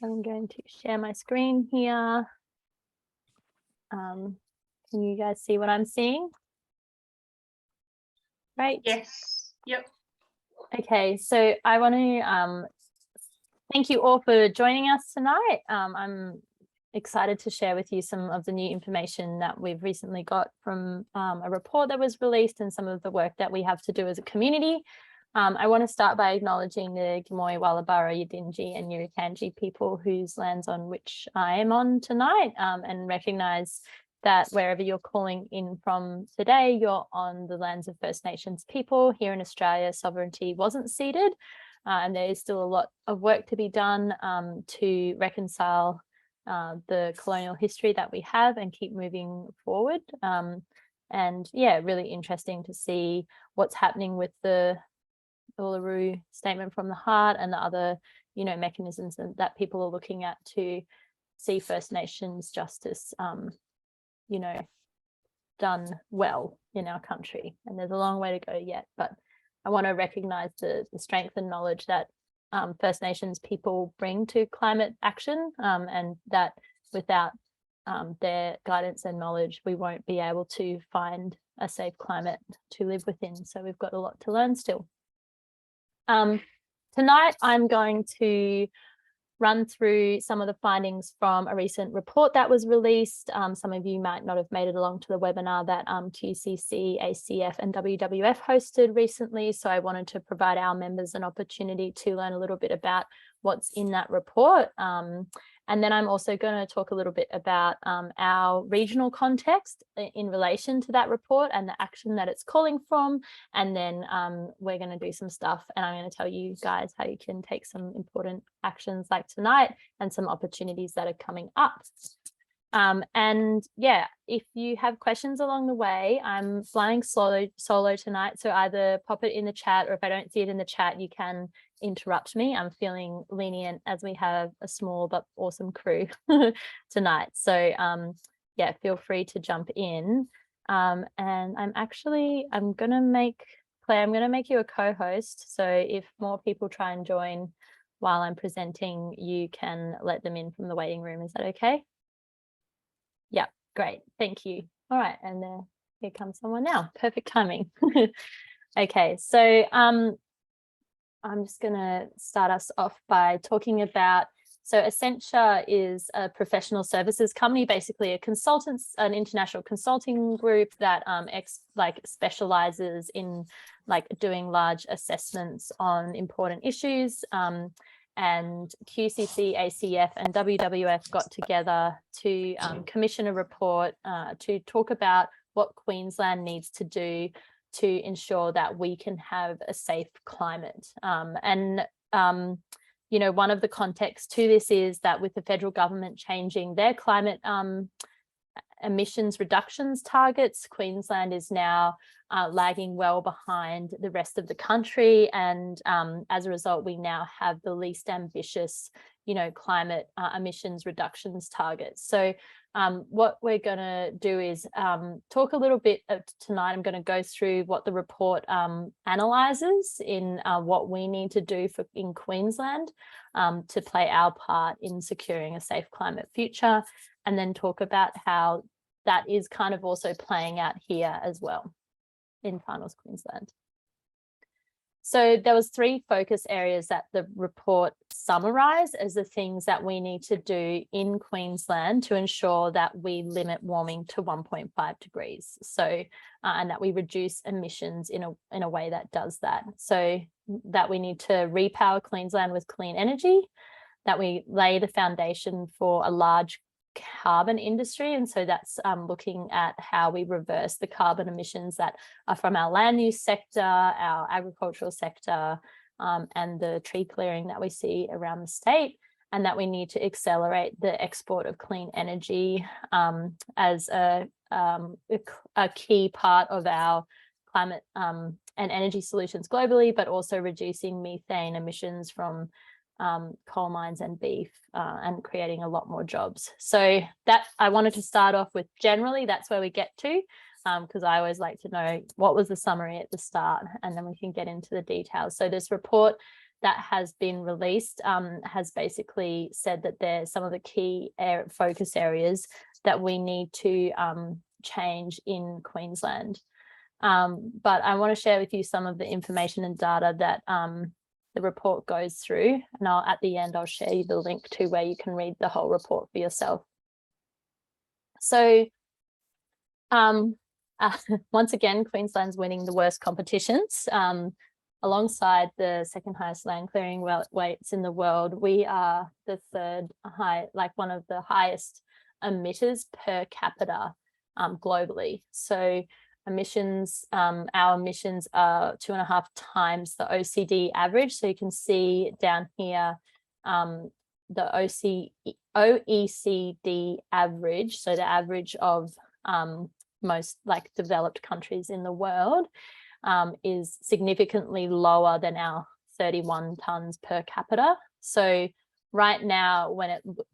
I'm going to share my screen here. Can you guys see what I'm seeing? Right. Yes. Yep. Okay, so I want to thank you all for joining us tonight. I'm excited to share with you some of the new information that we've recently got from a report that was released and some of the work that we have to do as a community. I want to start by acknowledging the Gimoy, Wallabara, Yidinji and Yirukandji people whose lands on which I am on tonight, and recognise that wherever you're calling in from today, you're on the lands of First Nations people. Here in Australia, sovereignty wasn't ceded, and there is still a lot of work to be done to reconcile the colonial history that we have and keep moving forward. And yeah, really interesting to see what's happening with the Uluru Statement from the Heart and the other, mechanisms that people are looking at to see First Nations justice, done well in our country. And there's a long way to go yet, but I want to recognise the strength and knowledge that First Nations people bring to climate action, and that without their guidance and knowledge, we won't be able to find a safe climate to live within. So we've got a lot to learn still. Tonight, I'm going to run through some of the findings from a recent report that was released. Some of you might not have made it along to the webinar that QCC, ACF and WWF hosted recently. So I wanted to provide our members an opportunity to learn a little bit about what's in that report. And then I'm also going to talk a little bit about our regional context in relation to that report and the action that it's calling from. And then we're going to do some stuff and I'm going to tell you guys how you can take some important actions like tonight and some opportunities that are coming up. And yeah, if you have questions along the way, I'm flying solo tonight. So either pop it in the chat, or if I don't see it in the chat, you can interrupt me. I'm feeling lenient as we have a small but awesome crew tonight. So yeah, feel free to jump in. And I'm going to make Claire, I'm going to make you a co-host. So if more people try and join while I'm presenting, you can let them in from the waiting room. Is that okay? Yeah, great. Thank you. All right. And here comes someone now. Perfect timing. Okay, so I'm just going to start us off by talking about, so Essentia is a professional services company, basically an international consulting group that specializes in doing large assessments on important issues. And QCC, ACF and WWF got together to commission a report to talk about what Queensland needs to do to ensure that we can have a safe climate. One of the contexts to this is that with the federal government changing their climate emissions reductions targets, Queensland is now lagging well behind the rest of the country. And as a result, we now have the least ambitious, climate emissions reductions targets. So what we're going to do is talk a little bit tonight. I'm going to go through what the report analyses in what we need to do in Queensland to play our part in securing a safe climate future, and then talk about how that is kind of also playing out here as well in Far North Queensland. So there was 3 focus areas that the report summarised as the things that we need to do in Queensland to ensure that we limit warming to 1.5 degrees. So, and that we reduce emissions in a way that does that. So that we need to repower Queensland with clean energy, that we lay the foundation for a large carbon industry, and so that's looking at how we reverse the carbon emissions that are from our land use sector, our agricultural sector, and the tree clearing that we see around the state, and that we need to accelerate the export of clean energy as a key part of our climate and energy solutions globally, but also reducing methane emissions from coal mines and beef, and creating a lot more jobs. So that I wanted to start off with generally, that's where we get to, because I always like to know what was the summary at the start, and then we can get into the details. So this report that has been released has basically said that there's some of the key focus areas that we need to change in Queensland. But I want to share with you some of the information and data that the report goes through, and at the end I'll share you the link to where you can read the whole report for yourself. So once again, Queensland's winning the worst competitions. Alongside the second highest land clearing weights in the world, we are the third one of the highest emitters per capita globally. So emissions, our emissions are 2.5 times the OECD average. So you can see down here the OECD average, so the average of most developed countries in the world, is significantly lower than our 31 tons per capita. So right now,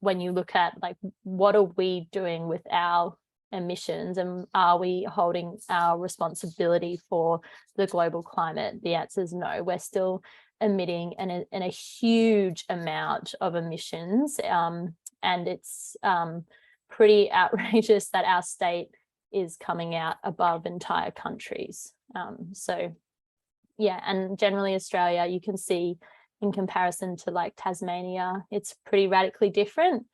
when you look at what are we doing with our emissions, and are we holding our responsibility for the global climate, the answer is no. We're still emitting in a huge amount of emissions, and it's pretty outrageous that our state is coming out above entire countries. So yeah, and generally Australia, you can see in comparison to Tasmania, it's pretty radically different.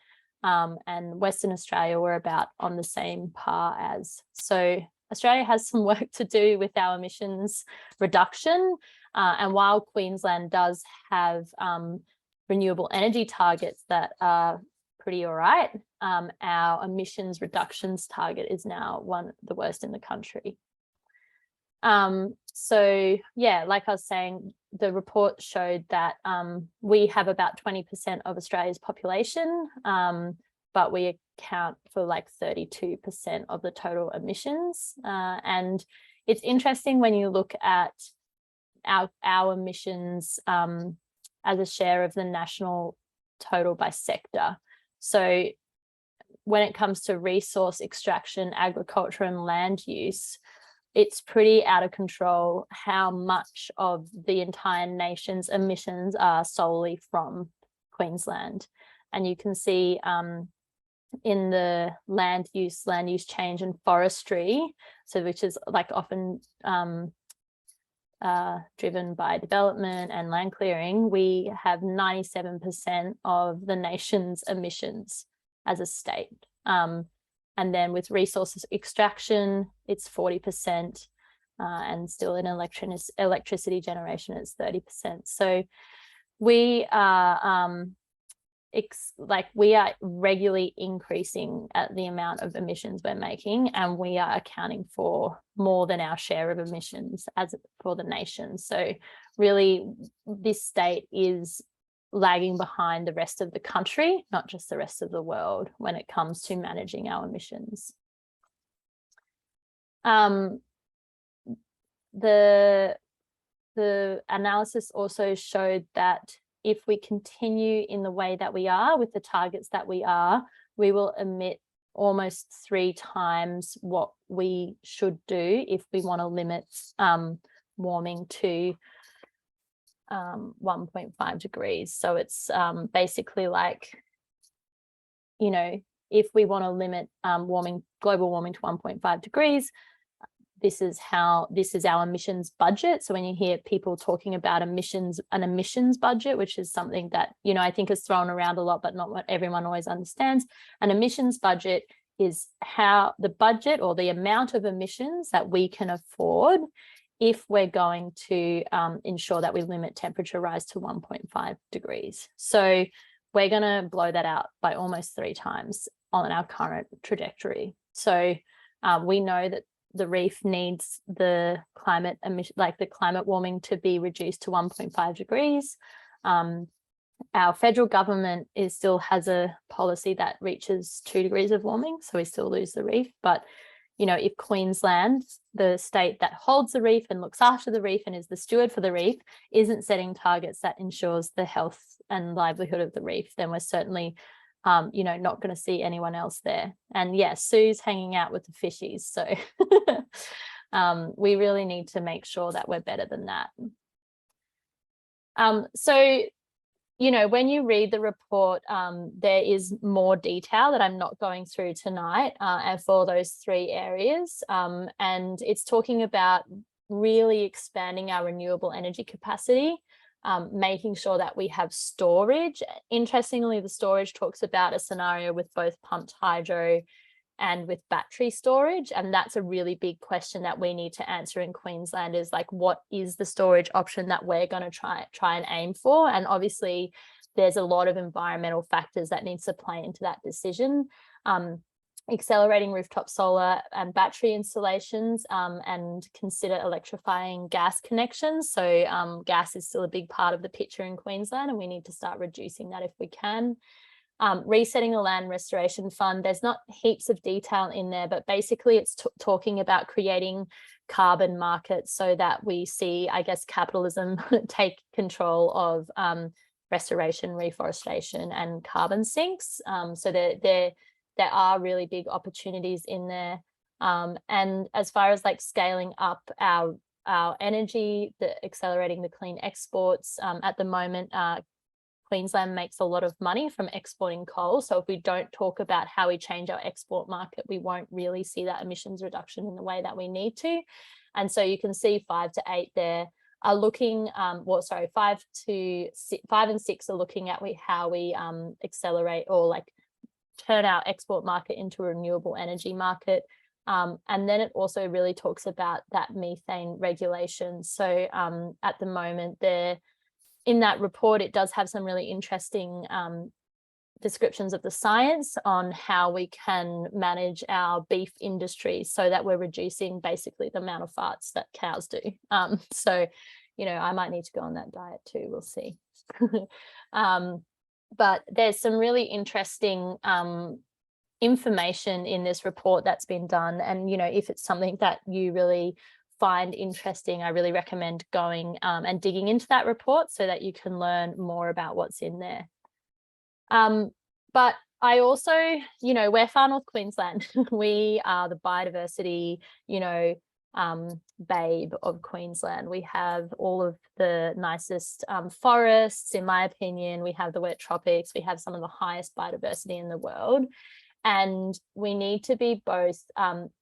And Western Australia, we're about on the same par as. So Australia has some work to do with our emissions reduction. And while Queensland does have renewable energy targets that are pretty all right, our emissions reductions target is now one of the worst in the country. So yeah, like I was saying, the report showed that we have about 20% of Australia's population, but we account for 32% of the total emissions. And it's interesting when you look at our emissions as a share of the national total by sector. So when it comes to resource extraction, agriculture and land use, it's pretty out of control how much of the entire nation's emissions are solely from Queensland. And you can see in the land use change and forestry, so which is often driven by development and land clearing, we have 97% of the nation's emissions as a state. And then with resources extraction, it's 40%, and still in electricity generation, it's 30%. So we are we are regularly increasing at the amount of emissions we're making, and we are accounting for more than our share of emissions for the nation. So really, this state is lagging behind the rest of the country, not just the rest of the world, when it comes to managing our emissions. The analysis also showed that if we continue in the way that we are, with the targets that we are, we will emit almost 3 times what we should do if we want to limit warming to 1.5 degrees. So it's basically if we want to limit global warming to 1.5 degrees, this is our emissions budget. So when you hear people talking about an emissions budget, which is something that, I think is thrown around a lot, but not what everyone always understands. An emissions budget is how the budget or the amount of emissions that we can afford if we're going to ensure that we limit temperature rise to 1.5 degrees. So we're going to blow that out by almost 3 times on our current trajectory. So we know that the reef needs the climate warming to be reduced to 1.5 degrees. Our federal government still has a policy that reaches 2 degrees of warming, so we still lose the reef. But if Queensland, the state that holds the reef and looks after the reef and is the steward for the reef, isn't setting targets that ensures the health and livelihood of the reef, then we're certainly not going to see anyone else there. And yes, Sue's hanging out with the fishies. So we really need to make sure that we're better than that. So, you know, when you read the report, there is more detail that I'm not going through tonight, and for those 3 areas. And it's talking about really expanding our renewable energy capacity, making sure that we have storage. Interestingly, the storage talks about a scenario with both pumped hydro and with battery storage. And that's a really big question that we need to answer in Queensland, is like, what is the storage option that we're going to try and aim for? And obviously there's a lot of environmental factors that needs to play into that decision. Accelerating rooftop solar and battery installations, and consider electrifying gas connections. So gas is still a big part of the picture in Queensland, and we need to start reducing that if we can. Resetting the Land Restoration Fund, there's not heaps of detail in there, but basically it's talking about creating carbon markets so that we see, I guess, capitalism take control of restoration, reforestation and carbon sinks. So there are really big opportunities in there. And as far as like scaling up our energy, accelerating the clean exports, at the moment, Queensland makes a lot of money from exporting coal. So if we don't talk about how we change our export market, we won't really see that emissions reduction in the way that we need to. And so you can see 5 to 8 there are looking, 5 and 6 are looking at how we accelerate or like turn our export market into a renewable energy market. And then it also really talks about that methane regulation. So at the moment, in that report, it does have some really interesting descriptions of the science on how we can manage our beef industry so that we're reducing basically the amount of farts that cows do. So, you know, I might need to go on that diet too, we'll see. But there's some really interesting information in this report that's been done. And, you know, if it's something that you really find interesting, I really recommend going and digging into that report so that you can learn more about what's in there. But I also, you know, we're Far North Queensland. We are the biodiversity, you know, babe of Queensland. We have all of the nicest forests, in my opinion. We have the wet tropics. We have some of the highest biodiversity in the world. And we need to be both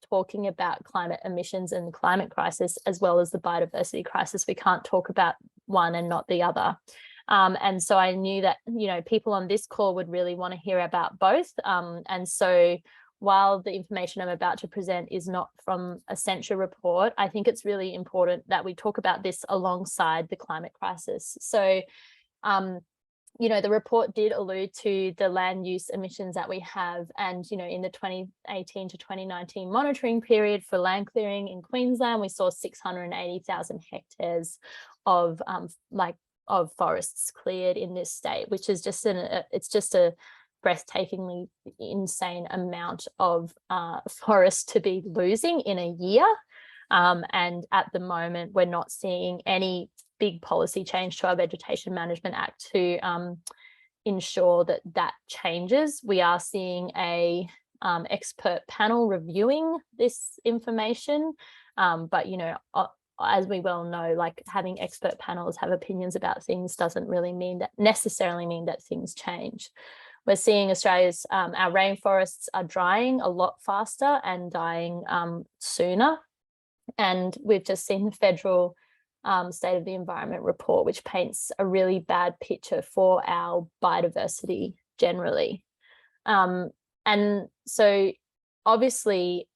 talking about climate emissions and the climate crisis, as well as the biodiversity crisis. We can't talk about one and not the other. And so I knew that, you know, people on this call would really want to hear about both. And so while the information I'm about to present is not from a Accenture report, I think it's really important that we talk about this alongside the climate crisis. So, you know, the report did allude to the land use emissions that we have. And, you know, in the 2018 to 2019 monitoring period for land clearing in Queensland, we saw 680,000 hectares of forests cleared in this state, which is just it's just a breathtakingly insane amount of forest to be losing in a year. And at the moment, we're not seeing any big policy change to our Vegetation Management Act to ensure that that changes. We are seeing a expert panel reviewing this information, but, you know, as we well know, like having expert panels have opinions about things doesn't really necessarily mean that things change. We're seeing Australia's, our rainforests are drying a lot faster and dying sooner. And we've just seen the federal State of the Environment report, which paints a really bad picture for our biodiversity generally. And so obviously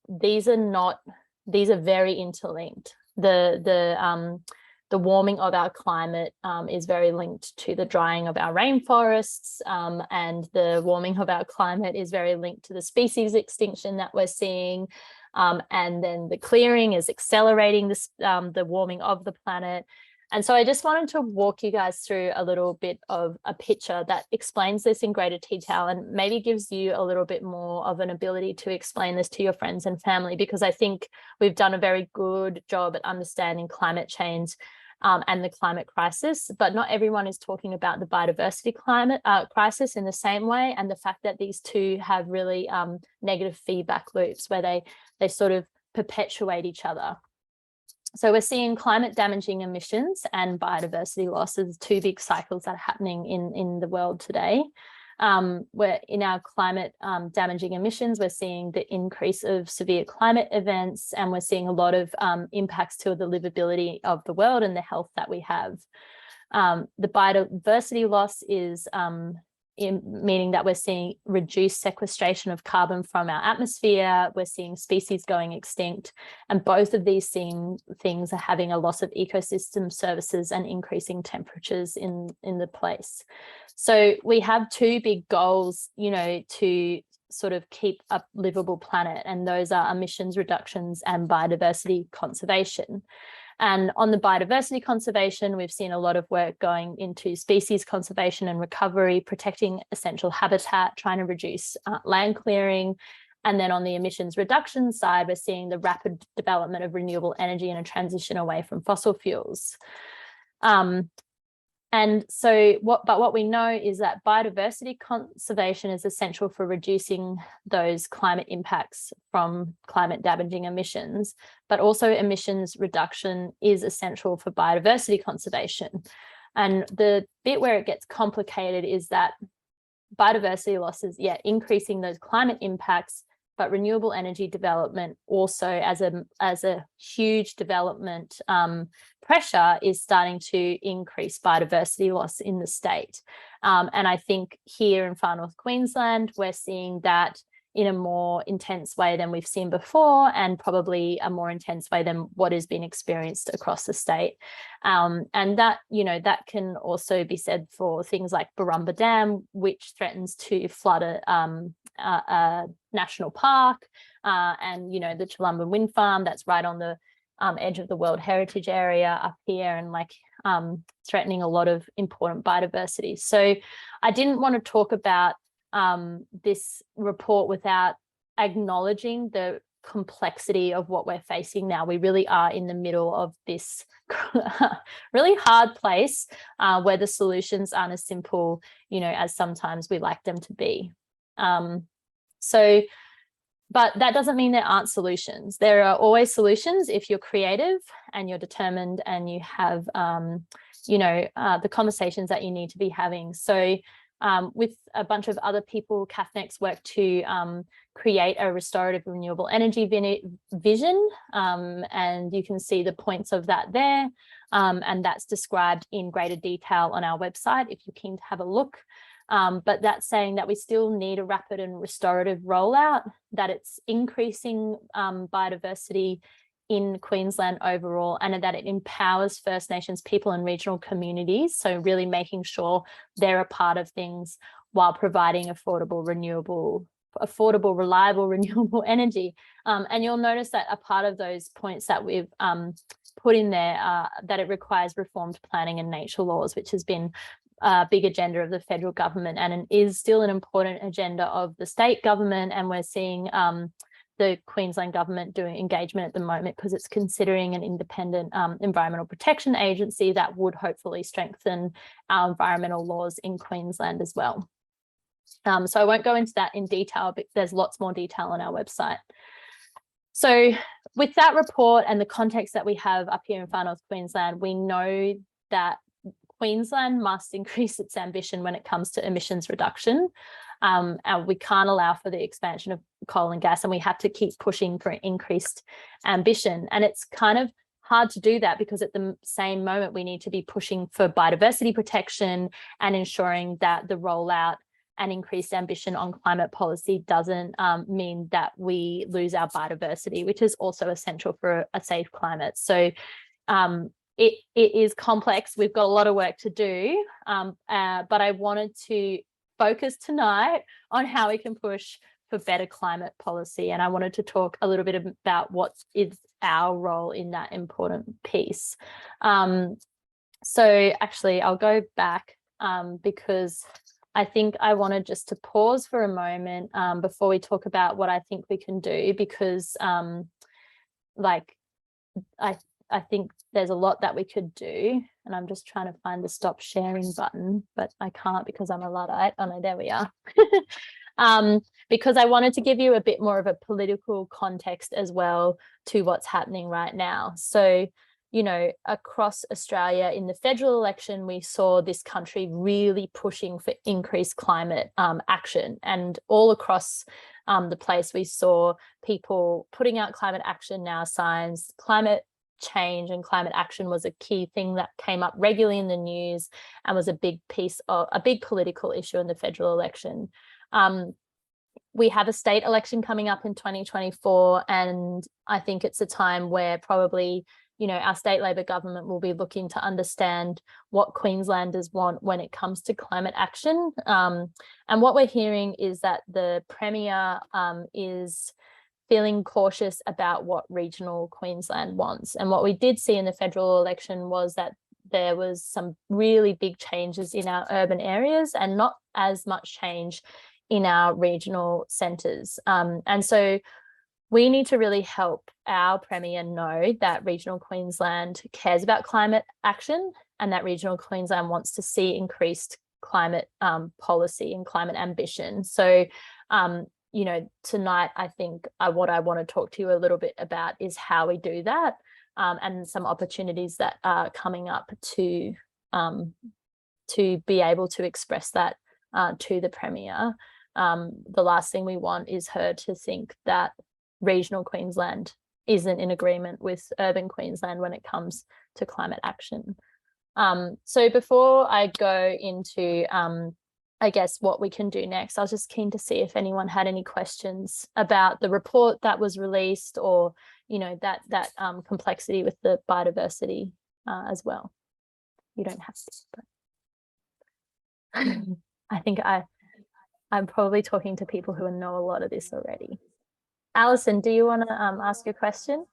these are very interlinked. The warming of our climate is very linked to the drying of our rainforests, and the warming of our climate is very linked to the species extinction that we're seeing. And then the clearing is accelerating this, the warming of the planet. And so I just wanted to walk you guys through a little bit of a picture that explains this in greater detail and maybe gives you a little bit more of an ability to explain this to your friends and family, because I think we've done a very good job at understanding climate change and the climate crisis, but not everyone is talking about the biodiversity climate crisis in the same way, and the fact that these two have really negative feedback loops where they sort of perpetuate each other. So we're seeing climate damaging emissions and biodiversity loss as two big cycles that are happening in the world today. We're in our climate damaging emissions, we're seeing the increase of severe climate events, and we're seeing a lot of impacts to the livability of the world and the health that we have. The biodiversity loss is meaning that we're seeing reduced sequestration of carbon from our atmosphere, we're seeing species going extinct, and both of these things are having a loss of ecosystem services and increasing temperatures in the place. So we have two big goals, you know, to sort of keep a livable planet, and those are emissions reductions and biodiversity conservation. And on the biodiversity conservation, we've seen a lot of work going into species conservation and recovery, protecting essential habitat, trying to reduce land clearing. And then on the emissions reduction side, we're seeing the rapid development of renewable energy and a transition away from fossil fuels. And so what we know is that biodiversity conservation is essential for reducing those climate impacts from climate damaging emissions, but also emissions reduction is essential for biodiversity conservation. And the bit where it gets complicated is that biodiversity losses, increasing those climate impacts, but renewable energy development also as a huge development pressure is starting to increase biodiversity loss in the state. And I think here in Far North Queensland, we're seeing that in a more intense way than we've seen before, and probably a more intense way than what has been experienced across the state. And that, you know, that can also be said for things like Barumba Dam, which threatens to flood a national park, and, you know, the Chulumba Wind Farm that's right on the edge of the World Heritage Area up here, and like threatening a lot of important biodiversity. So I didn't want to talk about this report without acknowledging the complexity of what we're facing now. We really are in the middle of this really hard place where the solutions aren't as simple, you know, as sometimes we like them to be. But that doesn't mean there aren't solutions. There are always solutions if you're creative and you're determined and you have, the conversations that you need to be having. So with a bunch of other people, CathNext worked to create a restorative renewable energy vision, and you can see the points of that there, and that's described in greater detail on our website if you're keen to have a look. But that's saying that we still need a rapid and restorative rollout, that it's increasing biodiversity in Queensland overall, and that it empowers First Nations people and regional communities. So really making sure they're a part of things while providing affordable, reliable, renewable energy. And you'll notice that a part of those points that we've put in there, that it requires reformed planning and nature laws, which has been a big agenda of the federal government, and it is still an important agenda of the state government. And we're seeing the Queensland government doing engagement at the moment because it's considering an independent environmental protection agency that would hopefully strengthen our environmental laws in Queensland as well. So I won't go into that in detail, but there's lots more detail on our website. So with that report and the context that we have up here in Far North Queensland, we know that Queensland must increase its ambition when it comes to emissions reduction. And we can't allow for the expansion of coal and gas, and we have to keep pushing for increased ambition. And it's kind of hard to do that because at the same moment we need to be pushing for biodiversity protection and ensuring that the rollout and increased ambition on climate policy doesn't mean that we lose our biodiversity, which is also essential for a safe climate. So it is complex. We've got a lot of work to do, but I wanted to focus tonight on how we can push for better climate policy. And I wanted to talk a little bit about what is our role in that important piece. So actually, I'll go back because I think I wanted just to pause for a moment before we talk about what I think we can do, because I think there's a lot that we could do, and I'm just trying to find the stop sharing button, but I can't because I'm a Luddite. Oh no, there we are. Because I wanted to give you a bit more of a political context as well to what's happening right now. So you know, across Australia in the federal election, we saw this country really pushing for increased climate action, and all across the place we saw people putting out climate action now signs. Climate change and climate action was a key thing that came up regularly in the news and was a big piece of a big political issue in the federal election. We have a state election coming up in 2024, and I think it's a time where probably, you know, our state Labor government will be looking to understand what Queenslanders want when it comes to climate action. And what we're hearing is that the Premier is feeling cautious about what regional Queensland wants. And what we did see in the federal election was that there was some really big changes in our urban areas and not as much change in our regional centres. And so we need to really help our Premier know that regional Queensland cares about climate action and that regional Queensland wants to see increased climate policy and climate ambition. So, you know, tonight, I think what I want to talk to you a little bit about is how we do that, and some opportunities that are coming up to be able to express that to the Premier. The last thing we want is her to think that regional Queensland isn't in agreement with urban Queensland when it comes to climate action. So before I go into, I guess, what we can do next, I was just keen to see if anyone had any questions about the report that was released, or, you know, that complexity with the biodiversity as well. You don't have to, but I think I'm probably talking to people who know a lot of this already. Alison, do you want to ask a question?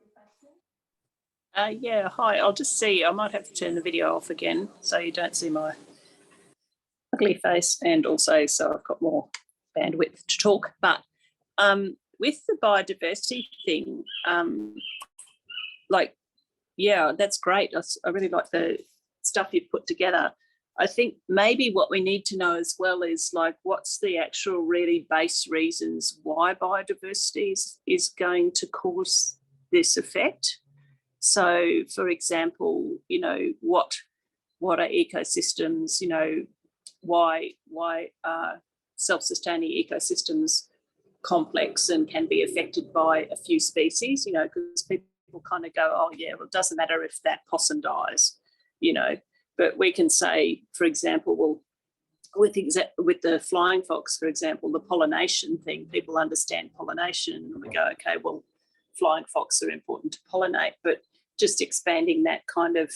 Yeah, hi. I'll just see. I might have to turn the video off again so you don't see my ugly face, and also so I've got more bandwidth to talk. But with the biodiversity thing, like, yeah, that's great. I really like the stuff you've put together. I think maybe what we need to know as well is, like, what's the actual really base reasons why biodiversity is going to cause this effect. So, for example, you know, what are ecosystems, you know, why are self-sustaining ecosystems complex and can be affected by a few species, you know, because people kind of go, oh, yeah, well, it doesn't matter if that possum dies, you know. But we can say, for example, well, with the flying fox, for example, the pollination thing, people understand pollination, and we go, okay, well, flying fox are important to pollinate, but just expanding that kind of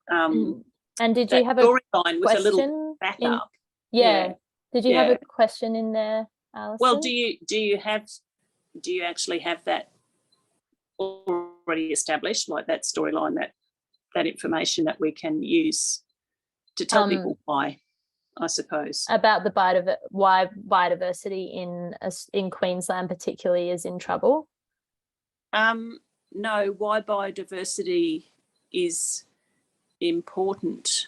and did you have a storyline with a little backup? Yeah. Did you have a question in there, Alison? Well, do you actually have that already established, like that storyline, that information that we can use to tell people why, I suppose, about the why biodiversity in Queensland particularly is in trouble? No, why biodiversity is important.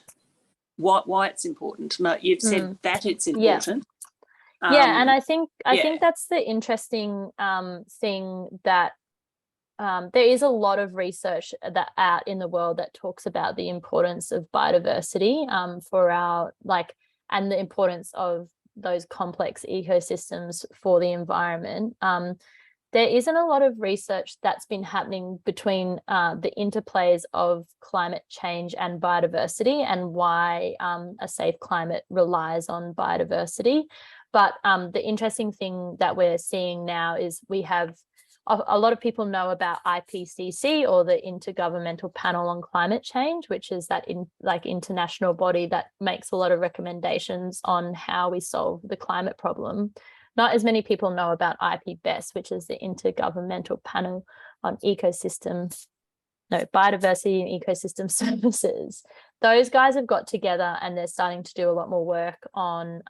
Why it's important. No, you've said that it's important. Yeah, and I think that's the interesting thing, that there is a lot of research that out in the world that talks about the importance of biodiversity for our, like, and the importance of those complex ecosystems for the environment. There isn't a lot of research that's been happening between the interplays of climate change and biodiversity, and why a safe climate relies on biodiversity. But the interesting thing that we're seeing now is we have a lot of people know about IPCC, or the Intergovernmental Panel on Climate Change, which is that international body that makes a lot of recommendations on how we solve the climate problem. Not as many people know about IPBES, which is the Intergovernmental Panel on Biodiversity and Ecosystem Services. Those guys have got together and they're starting to do a lot more work on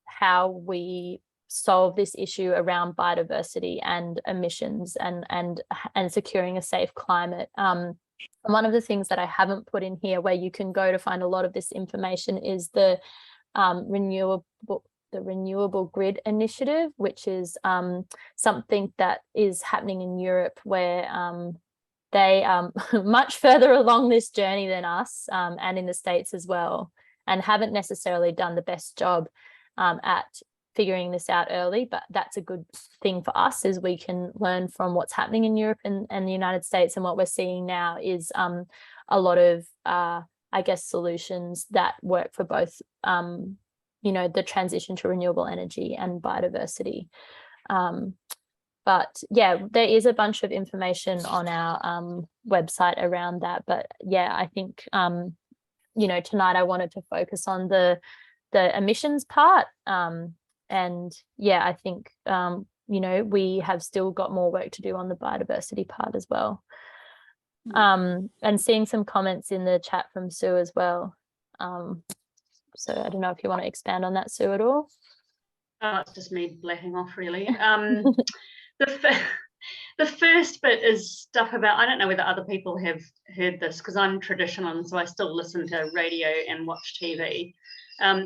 how we solve this issue around biodiversity and emissions and securing a safe climate. One of the things that I haven't put in here, where you can go to find a lot of this information, is the Renewable Grid Initiative, which is something that is happening in Europe, where they much further along this journey than us, and in the States as well, and haven't necessarily done the best job at figuring this out early. But that's a good thing for us, is we can learn from what's happening in Europe and the United States. And what we're seeing now is a lot of I guess solutions that work for both you know, the transition to renewable energy and biodiversity. But yeah, there is a bunch of information on our website around that. But yeah, I think you know, tonight I wanted to focus on the emissions part. And yeah, I think you know, we have still got more work to do on the biodiversity part as well. And seeing some comments in the chat from Sue as well. So I don't know if you want to expand on that, Sue, at all. It's just me blatting off, really. The first bit is stuff about, I don't know whether other people have heard this, because I'm traditional and so I still listen to radio and watch TV.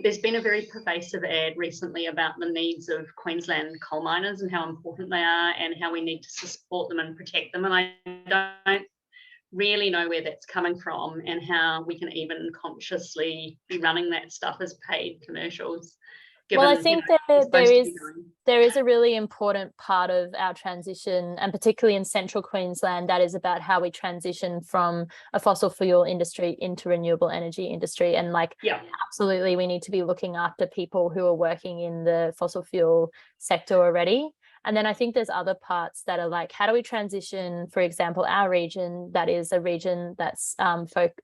There's been a very pervasive ad recently about the needs of Queensland coal miners and how important they are and how we need to support them and protect them. And I don't really know where that's coming from and how we can even consciously be running that stuff as paid commercials. Well, I think there is a really important part of our transition, and particularly in central Queensland, that is about how we transition from a fossil fuel industry into renewable energy industry. And like, absolutely, we need to be looking after people who are working in the fossil fuel sector already. And then I think there's other parts that are like, how do we transition, for example, our region, that is a region that's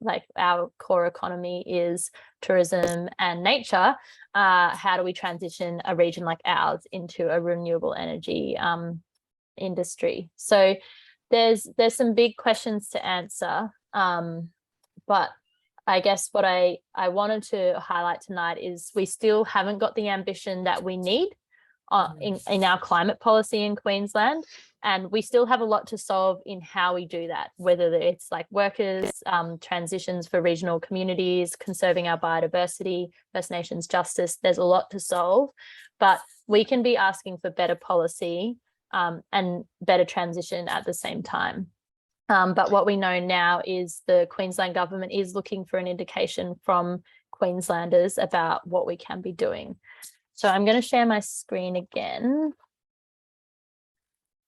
like our core economy is tourism and nature. How do we transition a region like ours into a renewable energy industry? So there's some big questions to answer. But I guess what I wanted to highlight tonight is we still haven't got the ambition that we need in our climate policy in Queensland, and we still have a lot to solve in how we do that, whether it's like workers, transitions for regional communities, conserving our biodiversity, First Nations justice. There's a lot to solve, but we can be asking for better policy and better transition at the same time. But what we know now is the Queensland government is looking for an indication from Queenslanders about what we can be doing. So I'm going to share my screen again,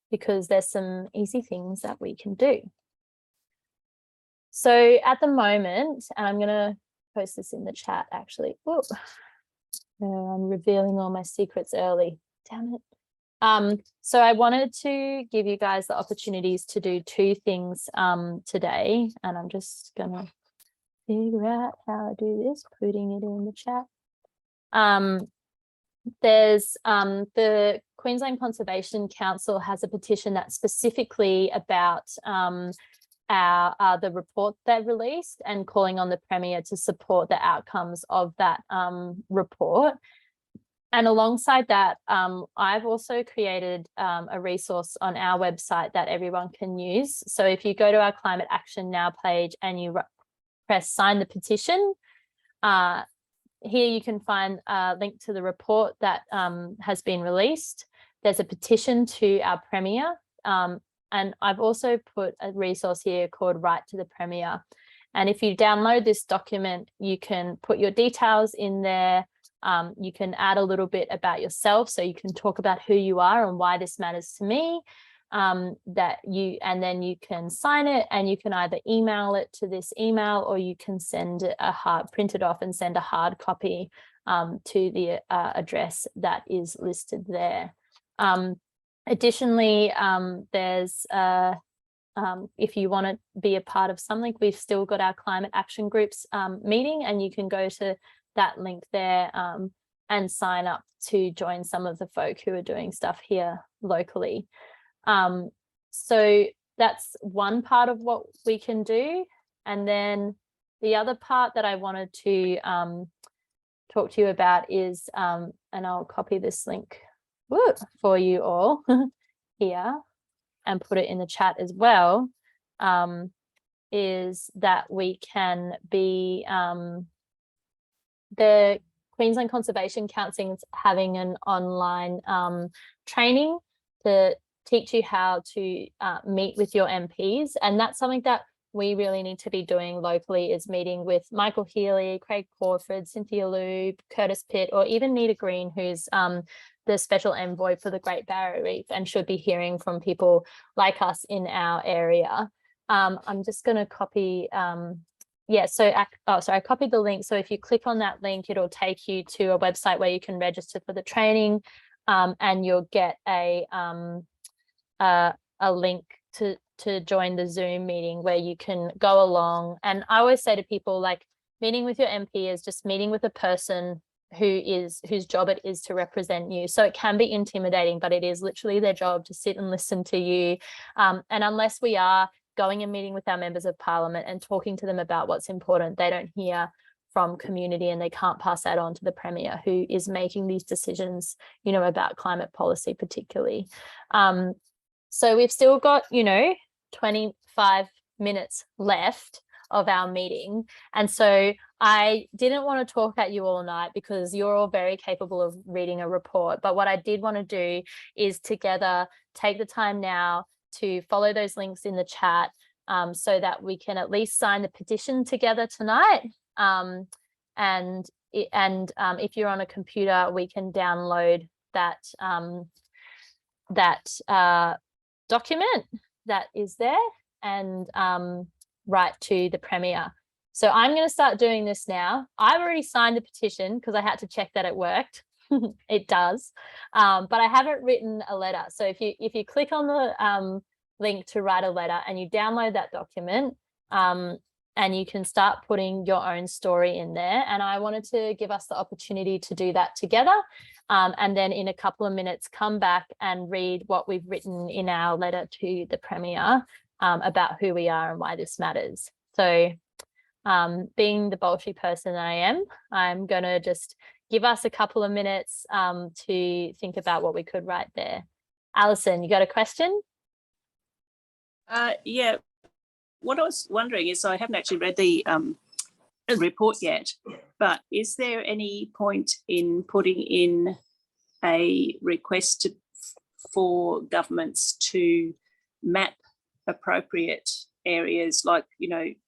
because there's some easy things that we can do. So at the moment, and I'm going to post this in the chat actually. Whoa. I'm revealing all my secrets early. Damn it. So I wanted to give you guys the opportunities to do two things today, and I'm just going to figure out how to do this, putting it in the chat. There's the Queensland Conservation Council has a petition that's specifically about the report they released and calling on the Premier to support the outcomes of that report. And alongside that, I've also created a resource on our website that everyone can use. So if you go to our Climate Action Now page and you press sign the petition, here you can find a link to the report that has been released. There's a petition to our Premier, and I've also put a resource here called Write to the Premier. And if you download this document, you can put your details in there. You can add a little bit about yourself, so you can talk about who you are and why this matters to me. And then you can sign it, and you can either email it to this email, or you can send it print it off and send a hard copy to the address that is listed there. Additionally, there's if you want to be a part of something, we've still got our Climate Action Groups meeting, and you can go to that link there and sign up to join some of the folk who are doing stuff here locally. So that's one part of what we can do. And then the other part that I wanted to talk to you about is, and I'll copy this link for you all here and put it in the chat as well, is that we can be, the Queensland Conservation Council is having an online training teach you how to meet with your MPs. And that's something that we really need to be doing locally, is meeting with Michael Healy, Craig Crawford, Cynthia Loeb, Curtis Pitt, or even Nita Green, who's the special envoy for the Great Barrier Reef and should be hearing from people like us in our area. I'm just going to copy, I copied the link. So if you click on that link, it'll take you to a website where you can register for the training, and you'll get a link to join the Zoom meeting where you can go along. And I always say to people, like, meeting with your MP is just meeting with a person whose job it is to represent you. So it can be intimidating, but it is literally their job to sit and listen to you. And unless we are going and meeting with our members of parliament and talking to them about what's important, they don't hear from community, and they can't pass that on to the Premier, who is making these decisions, you know, about climate policy particularly. So we've still got, 25 minutes left of our meeting. And so I didn't want to talk at you all night because you're all very capable of reading a report. But what I did want to do is together take the time now to follow those links in the chat, so that we can at least sign the petition together tonight. If you're on a computer, we can download that document that is there and write to the Premier. So I'm going to start doing this now. I've already signed the petition because I had to check that it worked. It does, but I haven't written a letter. So if you click on the link to write a letter and you download that document, and you can start putting your own story in there. And I wanted to give us the opportunity to do that together. And then in a couple of minutes, come back and read what we've written in our letter to the Premier about who we are and why this matters. So being the Bolshe person I am, I'm going to just give us a couple of minutes to think about what we could write there. Alison, you got a question? Yeah. What I was wondering is, I haven't actually read the report yet, but is there any point in putting in a request for governments to map appropriate areas, like, like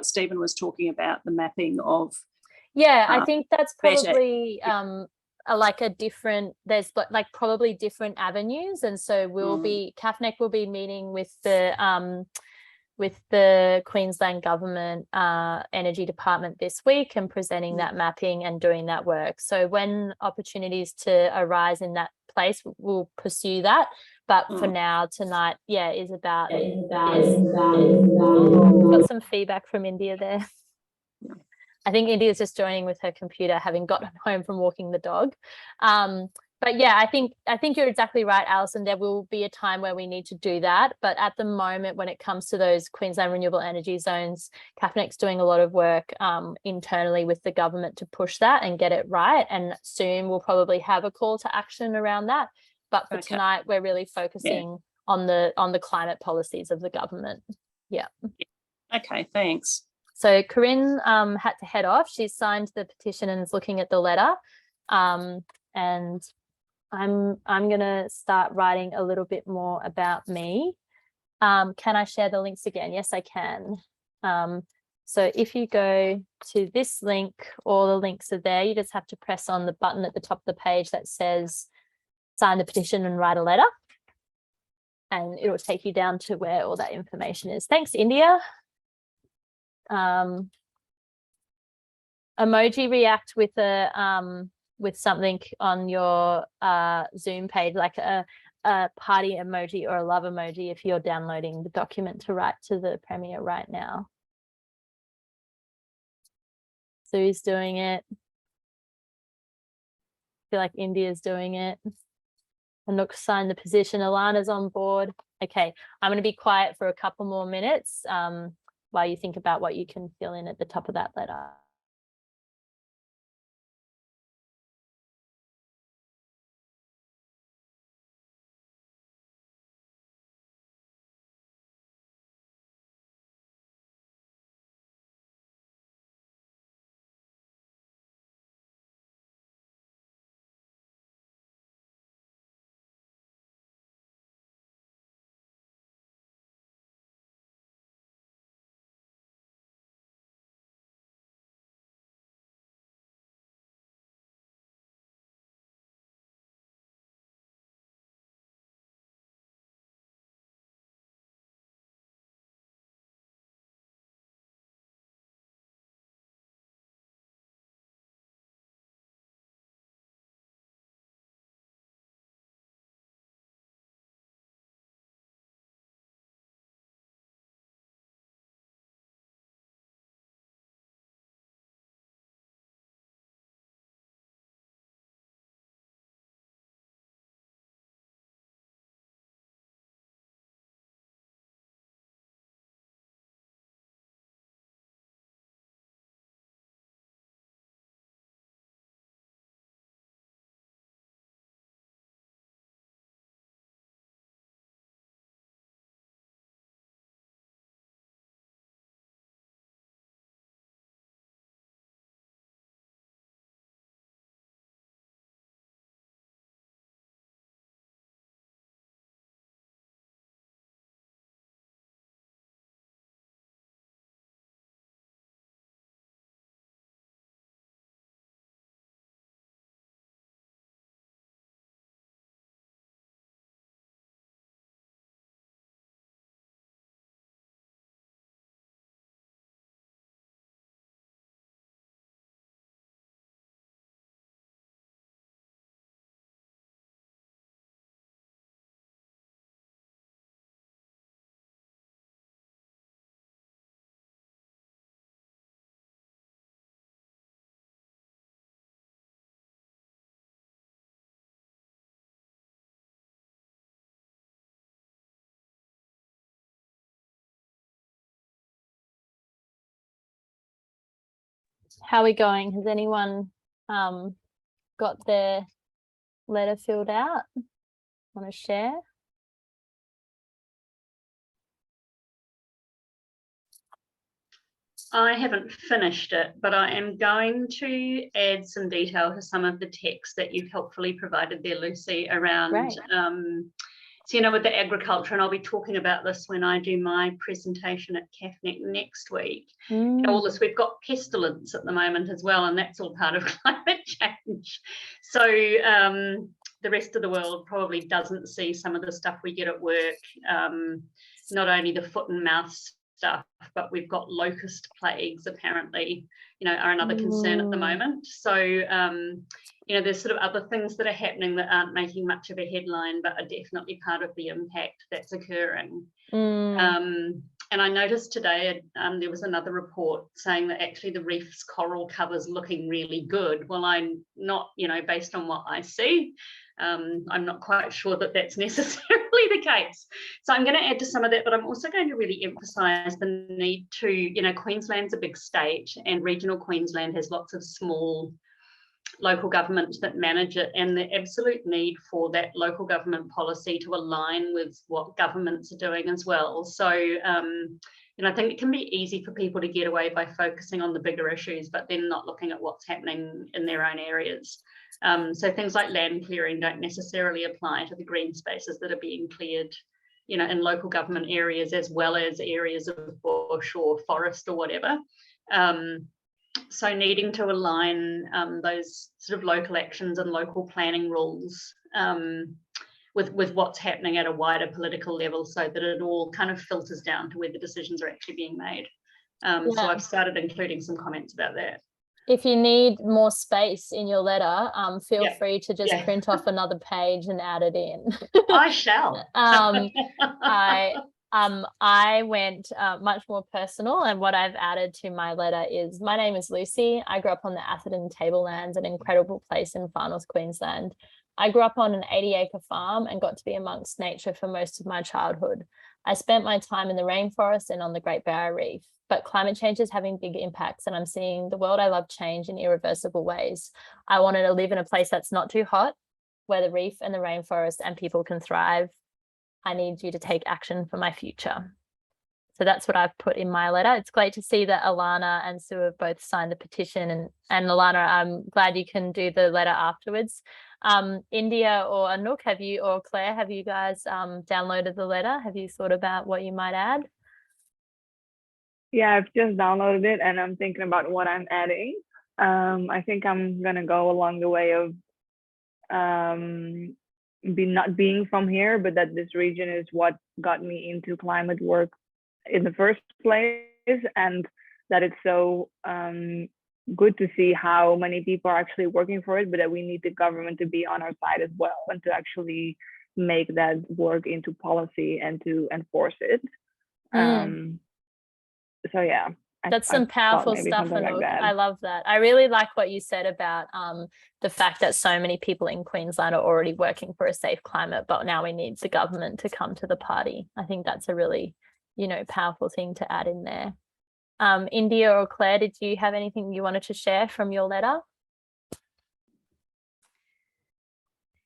Stephen was talking about, the mapping of? Yeah, I think that's probably there's like probably different avenues. And so CAFNEC will be meeting with the Queensland Government Energy Department this week and presenting that mapping and doing that work. So when opportunities to arise in that place, we'll pursue that. But for now, tonight, is about. Got some feedback from India there. I think India's just joining with her computer, having gotten home from walking the dog. But yeah, I think you're exactly right, Alison. There will be a time where we need to do that. But at the moment, when it comes to those Queensland Renewable Energy Zones, CAFNEC's doing a lot of work internally with the government to push that and get it right. And soon we'll probably have a call to action around that. But for tonight, we're really focusing on the climate policies of the government. Yeah. Okay, thanks. So Corinne had to head off. She's signed the petition and is looking at the letter. And I'm going to start writing a little bit more about me. Can I share the links again? Yes, I can. So if you go to this link, all the links are there. You just have to press on the button at the top of the page that says sign the petition and write a letter. And it will take you down to where all that information is. Thanks, India. Emoji react with something on your Zoom page, like a party emoji or a love emoji if you're downloading the document to write to the Premier right now. Sue's doing it. I feel like India's doing it. Anouk signed the petition. Alana's on board. Okay, I'm going to be quiet for a couple more minutes while you think about what you can fill in at the top of that letter. How are we going? Has anyone got their letter filled out? Want to share? I haven't finished it, but I am going to add some detail to some of the text that you've helpfully provided there, Lucy, around, Great. so, with the agriculture, and I'll be talking about this when I do my presentation at CAFNEC next week. All this, we've got pestilence at the moment as well, and that's all part of climate change. So the rest of the world probably doesn't see some of the stuff we get at work, not only the foot and mouth stuff, but we've got locust plagues apparently, are another concern at the moment. So, there's sort of other things that are happening that aren't making much of a headline, but are definitely part of the impact that's occurring. And I noticed today there was another report saying that actually the reef's coral cover's looking really good. Well, I'm not, based on what I see, I'm not quite sure that that's necessarily the case. So I'm going to add to some of that, but I'm also going to really emphasise the need to, Queensland's a big state, and regional Queensland has lots of small local governments that manage it, and the absolute need for that local government policy to align with what governments are doing as well. So, I think it can be easy for people to get away by focusing on the bigger issues, but then not looking at what's happening in their own areas. So things like land clearing don't necessarily apply to the green spaces that are being cleared, in local government areas, as well as areas of bush or forest or whatever. So needing to align those sort of local actions and local planning rules with what's happening at a wider political level, so that it all kind of filters down to where the decisions are actually being made. So I've started including some comments about that. If you need more space in your letter, feel free to just print off another page and add it in. I shall. I went much more personal, and what I've added to my letter is, my name is Lucy. I grew up on the Atherton Tablelands, an incredible place in far north Queensland. I grew up on an 80-acre farm and got to be amongst nature for most of my childhood. I spent my time in the rainforest and on the Great Barrier Reef, but climate change is having big impacts, and I'm seeing the world I love change in irreversible ways. I wanted to live in a place that's not too hot, where the reef and the rainforest and people can thrive. I need you to take action for my future. So that's what I've put in my letter. It's great to see that Alana and Sue have both signed the petition, and Alana, I'm glad you can do the letter afterwards. India or Anouk, or Claire, have you guys downloaded the letter? Have you thought about what you might add? Yeah, I've just downloaded it and I'm thinking about what I'm adding. I think I'm gonna go along the way of not being from here, but that this region is what got me into climate work in the first place, and that it's so good to see how many people are actually working for it, but that we need the government to be on our side as well, and to actually make that work into policy and to enforce it. So yeah, that's some powerful stuff, Anouk. I love that. I really like what you said about the fact that so many people in Queensland are already working for a safe climate, but now we need the government to come to the party. I think that's a really, powerful thing to add in there. India or Claire, did you have anything you wanted to share from your letter?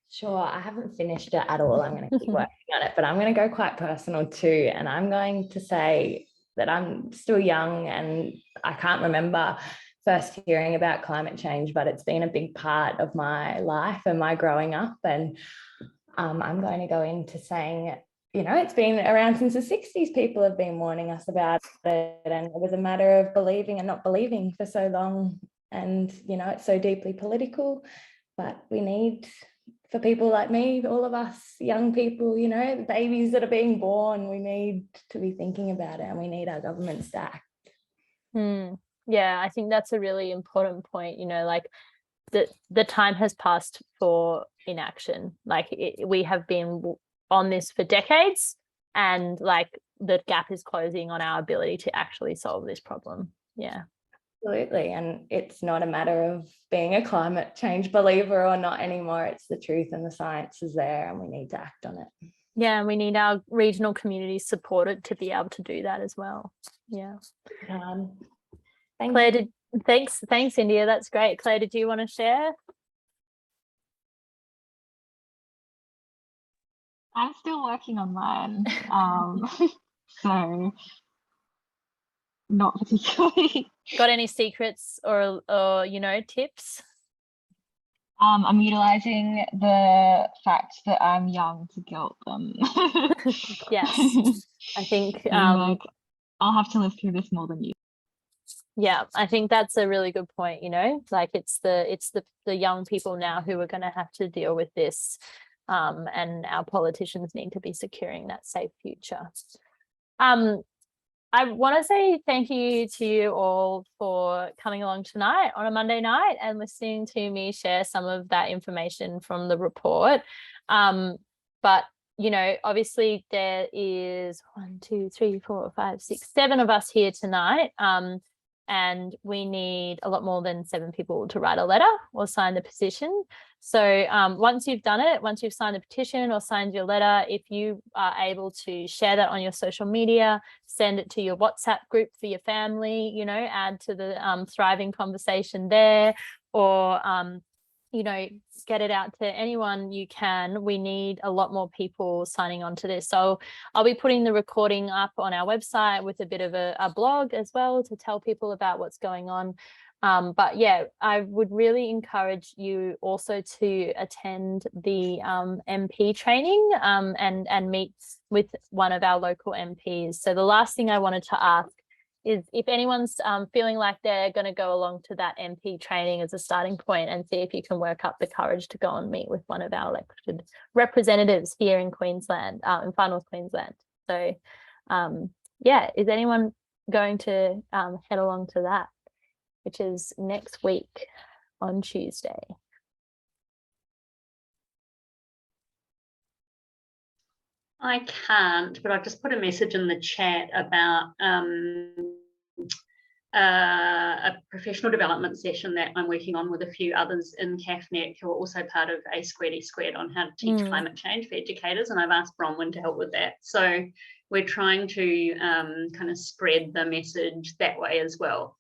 Sure, I haven't finished it at all. I'm going to keep working on it, but I'm going to go quite personal too. And I'm going to say that I'm still young and I can't remember first hearing about climate change, but it's been a big part of my life and my growing up. And I'm going to go into saying, it's been around since the 60s. People have been warning us about it, and it was a matter of believing and not believing for so long. And, it's so deeply political, but we need, for people like me, all of us young people, the babies that are being born, we need to be thinking about it, and we need our governments to act. Yeah, I think that's a really important point. The time has passed for inaction. We have been on this for decades, and the gap is closing on our ability to actually solve this problem. Yeah. Absolutely. And it's not a matter of being a climate change believer or not anymore. It's the truth, and the science is there, and we need to act on it. Yeah, and we need our regional communities supported to be able to do that as well. Yeah. Thank Claire, you. Thanks, India. That's great. Claire, did you want to share? I'm still working on mine. So not particularly. Got any secrets or tips? I'm utilizing the fact that I'm young to guilt them. Yes, I think Being like, I'll have to live through this more than you. yeah, I think that's a really good point. Like it's the young people now who are going to have to deal with this, and our politicians need to be securing that safe future. I want to say thank you to you all for coming along tonight on a Monday night and listening to me share some of that information from the report. But obviously there is 1, 2, 3, 4, 5, 6, 7 of us here tonight. And we need a lot more than 7 people to write a letter or sign the petition. So once you've done it, once you've signed the petition or signed your letter, if you are able to share that on your social media, send it to your WhatsApp group for your family, add to the thriving conversation there, or get it out to anyone you can. We need a lot more people signing on to this. So I'll be putting the recording up on our website with a bit of a blog as well to tell people about what's going on. But yeah, I would really encourage you also to attend the MP training and meet with one of our local MPs. So the last thing I wanted to ask is if anyone's feeling like they're going to go along to that MP training as a starting point, and see if you can work up the courage to go and meet with one of our elected representatives here in Queensland, in Far North Queensland. So yeah, is anyone going to head along to that, which is next week on Tuesday? I can't, but I've just put a message in the chat about a professional development session that I'm working on with a few others in CAFNET who are also part of A2E2 on how to teach climate change for educators, and I've asked Bronwyn to help with that. So we're trying to kind of spread the message that way as well.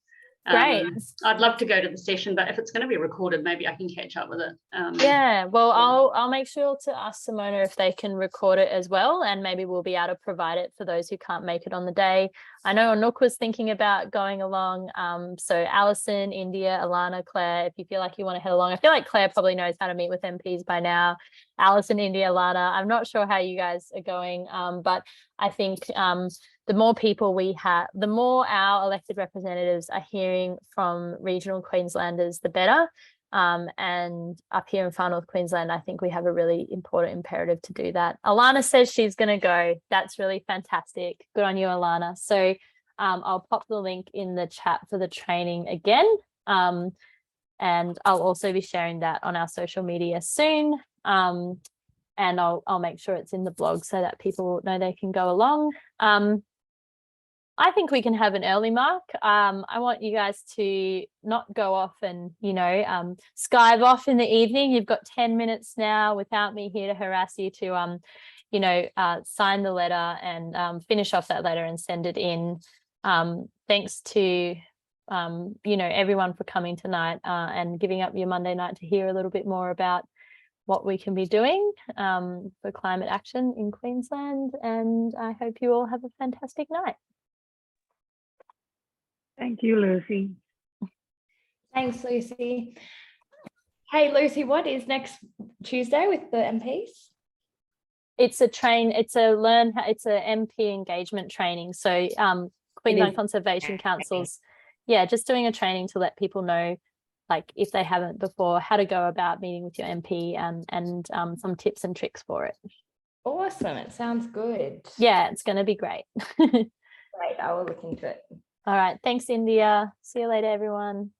Great. I'd love to go to the session, but if it's going to be recorded, maybe I can catch up with it. Yeah, well, I'll make sure to ask Simona if they can record it as well, and maybe we'll be able to provide it for those who can't make it on the day. I know Anouk was thinking about going along. So Alison, India, Alana, Claire, if you feel like you want to head along. I feel like Claire probably knows how to meet with MPs by now. Alison, India, Alana, I'm not sure how you guys are going, but I think the more people we have, the more our elected representatives are hearing from regional Queenslanders, the better. And up here in Far North Queensland, I think we have a really important imperative to do that. Alana says she's going to go. That's really fantastic. Good on you, Alana. So I'll pop the link in the chat for the training again. And I'll also be sharing that on our social media soon. And I'll make sure it's in the blog so that people know they can go along. I think we can have an early mark. I want you guys to not go off and, skive off in the evening. You've got 10 minutes now without me here to harass you to, sign the letter and finish off that letter and send it in. Thanks to, everyone for coming tonight and giving up your Monday night to hear a little bit more about what we can be doing for climate action in Queensland. And I hope you all have a fantastic night. Thank you, Lucy. Thanks, Lucy. Hey, Lucy, what is next Tuesday with the MPs? It's a MP engagement training. So Queensland Conservation Council's, just doing a training to let people know, like if they haven't before, how to go about meeting with your MP and some tips and tricks for it. Awesome. It sounds good. Yeah, it's going to be great. Great. I will look into it. All right. Thanks, India. See you later, everyone.